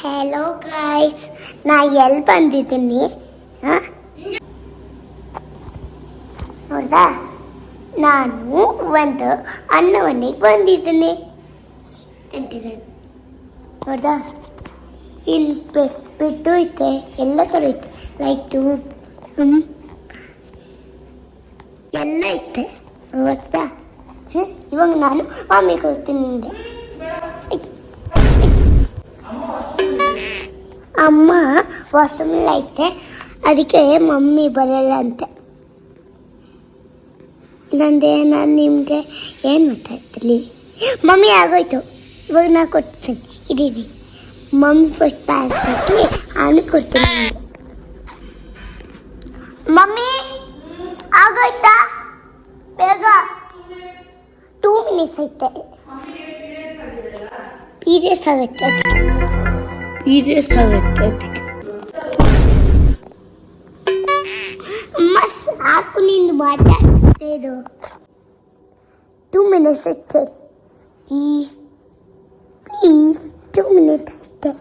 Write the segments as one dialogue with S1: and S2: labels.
S1: Hello guys, ನಾ ಎಲ್ಲಿ ಬಂದಿದ್ದೀನಿ ನೋಡ್ದಾ? ನಾನು ಒಂದು ಅನ್ನಮನೆಗೆ ಬಂದಿದ್ದೀನಿ. ನೋಡ್ದಾ, ಇಲ್ಲಿ ಬೆಡ್ಡು ಐತೆ, ಎಲ್ಲ ಥರ ಐತೆ, ಲೈಟು ಎಲ್ಲ ಐತೆ. ನೋಡ್ದಾ? ಇವಾಗ ನಾನು ಮಮ್ಮಿ ಕೊಡ್ತೀನಿ ನಿಂಗೆ. ಅಮ್ಮ ವಾಶ್ರೂಮಲ್ಲಿ ಐತೆ, ಅದಕ್ಕೆ ಮಮ್ಮಿ ಬರಲ್ಲ ಅಂತೆ. ಇಲ್ಲಂದೆ ನಾನು ನಿಮಗೆ ಏನು ಮಾತಾಡ್ತೀನಿ. ಮಮ್ಮಿ ಆಗೋಯ್ತು, ಇವಾಗ ನಾ ಕೊಡ್ತೀನಿ. ಇದೀನಿ ಮಮ್ಮಿ ಫಸ್ಟ್ ಪ್ಯಾಕ್ ಹಾಕಿ ಆಮೇಲೆ ಕೊಡ್ತೀನಿ ನಿಮಗೆ. ಮಮ್ಮಿ ಆಗೋಯ್ತಾ? ಬೇಗ 2 ಮಿನಿಟ್ಸ್ ಐತೆ. ಪೀರಿಯಡ್ಸ್ ಆಗುತ್ತೆ ಅದಕ್ಕೆ. ಅಮ್ಮ ಸಾಕು ನಿಂದು ಮಾತಾಡ್ತಿದ್ದು. 2 ಮಿನಿಟ್ಸ್ ಅಷ್ಟೇ, ಪ್ಲೀಸ್ 2 ಮಿನಿಟ್ಸ್ ಅಷ್ಟೇ.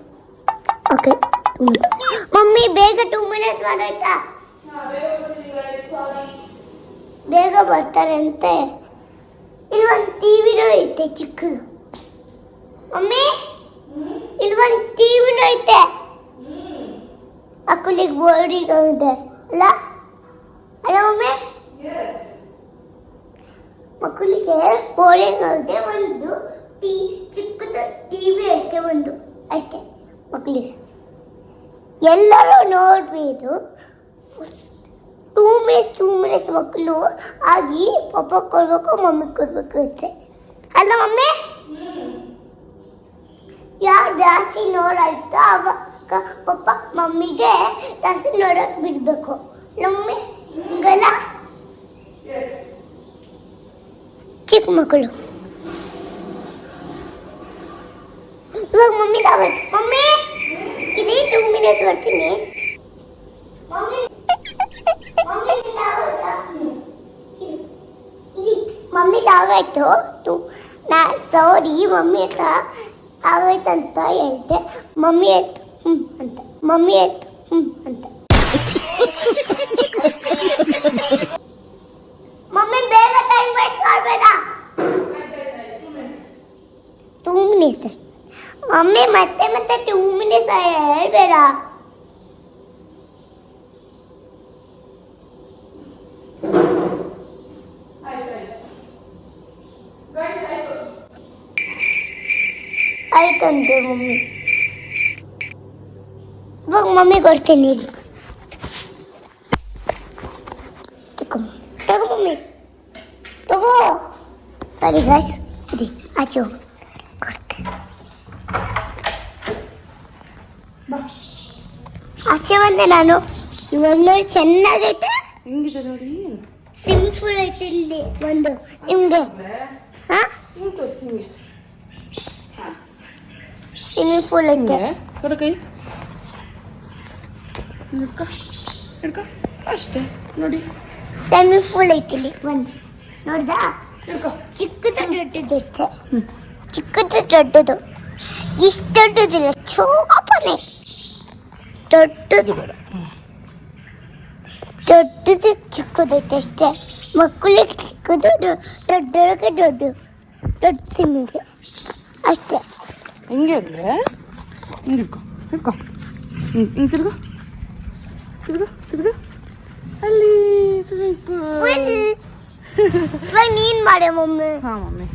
S1: Okay, 2 minutes. ಮಮ್ಮಿ ಬೇಗ 2 ಮಿನಿಟ್ಸ್ ಮಾಡೋಯ್ತಾ? ಬೇಗ ಬರ್ತಾರೆ ಅಂತೆ. ಇಲ್ಲೊಂದು ಟಿವಿನೂ ಐತೆ ಚಿಕ್ಕದು. ಮಮ್ಮಿ ಇಲ್ಲೊಂದು ಟಿವಿನೂ ಐತೆ, ಮಕ್ಕಳಿಗೆ ಬೋರ್ಡಿಗೆ ಇದೆ ಅಲ್ಲ? ಅಲ್ಲ ಮಮ್ಮಿ? ಮಕ್ಕಳಿಗೆ ಬೋರ್ಡಿಗೆ ಒಂದು ಚಿಕ್ಕದ ಟಿವಿ ಐತೆ, ಒಂದು ಅಷ್ಟೇ ಮಕ್ಕಳಿಗೆ. ಎಲ್ಲರೂ ನೋಡ್ಬೋದು. 2 ಮಿನಿಟ್ಸ್ ಮಕ್ಕಳು ಆಗಿ ಪಪ್ಪ ಕೊಡ್ಬೇಕು, ಮಮ್ಮಿ ಕೊಡ್ಬೇಕು ಅಷ್ಟೇ ಅಲ್ಲ ಮಮ್ಮಿ? ಯಾರು ಜಾಸ್ತಿ ನೋಡಾಯ್ತಾ ಅವಾಗ ಪಪ್ಪ ಮಮ್ಮಿಗೆ ಜಾಸ್ತಿ ನೋಡಕ್ ಬಿಡ್ಬೇಕು. ಮಮ್ಮಿ ಗಲ ಚಿಕ್ಕ ಮಕ್ಕಳು. ಇವಾಗ ಮಮ್ಮಿ ಮಮ್ಮಿ ಇದೇ 2 ಮಿನಿಟ್ಸ್ ಬರ್ತೀನಿ. ಮಮ್ಮಿ ಆಗಾಯ್ತು. ನಾ ಸಾರಿ ಮಮ್ಮಿ ಅಂತ ಆಗೋಯ್ತಂತ ಹೇಳ್ದೆ. ಮಮ್ಮಿ ಹೇಳ್ತು ಅಂತ. ಮಮ್ಮಿ ಬೇಗ ಟೈಮ್ ವೇಸ್ಟ್ ಮಾಡಬೇಡ. 2 ಮಿನಿಟ್ಸ್ ಅಷ್ಟೇ ಮಮ್ಮಿ, ಮತ್ತೆ 2 ಮಿನಿಟ್ಸ್ ಹೇಳ್ಬೇಡ. ಆಯ್ತಂತೆ ಮಮ್ಮಿ. ಇವಾಗ ಮಮ್ಮಿ ಕೊಡ್ತೀನಿ. ತಗೋ ಮಮ್ಮಿ, ತಗೋ. ಸರಿ ಗಾಯ್ಸ್, ಇದೆ ಆಚೆ ಹೋಗಿ ಕೊಡ್ತೇನೆ. ಆಚೆ ಬಂದೆ ನಾನು. ಇವಾಗ ನೋಡಿ ಚೆನ್ನಾಗೈತೆ.
S2: ಹೆಂಗಿದೆ ನೋಡಿ,
S1: ಸಿಂಪಲ್ ಐತೆ. ಇಲ್ಲಿ ಒಂದು ನಿಮ್ಗೆ ಸ್ವಿಮ್ಮಿಂಗ್ ಪೂಲ್ ಐತೆ.
S2: ಕೈ ಹಿಡ್ಕ ಅಷ್ಟೇ ನೋಡಿ.
S1: ಸ್ವಿಮ್ಮಿಂಗ್ ಪೂಲ್ ಐತೆ ಇಲ್ಲಿ ಒಂದು. ನೋಡ್ದಾ? ಚಿಕ್ಕದು ದೊಡ್ಡದು ಅಷ್ಟೇ. ಚಿಕ್ಕದು ದೊಡ್ಡದು, ಇಷ್ಟು ದೊಡ್ಡದಿಲ್ಲ, ಚೋಪನೆ ದೊಡ್ಡದು. ದೊಡ್ಡದು ಚಿಕ್ಕದೈತೆ ಅಷ್ಟೇ. ಮಕ್ಕಳಿಗೆ ಚಿಕ್ಕದು, ದೊಡ್ಡವ್ರಿಗೆ ದೊಡ್ಡ ಸ್ವಿಮ್ಮಿಂಗ್ ಅಷ್ಟೇ.
S2: ಹೆಂಗೆ ಅಂದರೆ ಹಿಂಗೆ ಹಿಡ್ಕೊ ಹಿಂಗೆ ತಿರ್ಗು ಅಲ್ಲಿ ಸ್ವಿಮ್ಮಿಂಗ್ ಪೂಲ್.
S1: ಇವಾಗ ನೀನು ಮಾಡೆ ಮಮ್ಮಿ.
S2: ಹಾಂ ಮಮ್ಮಿ.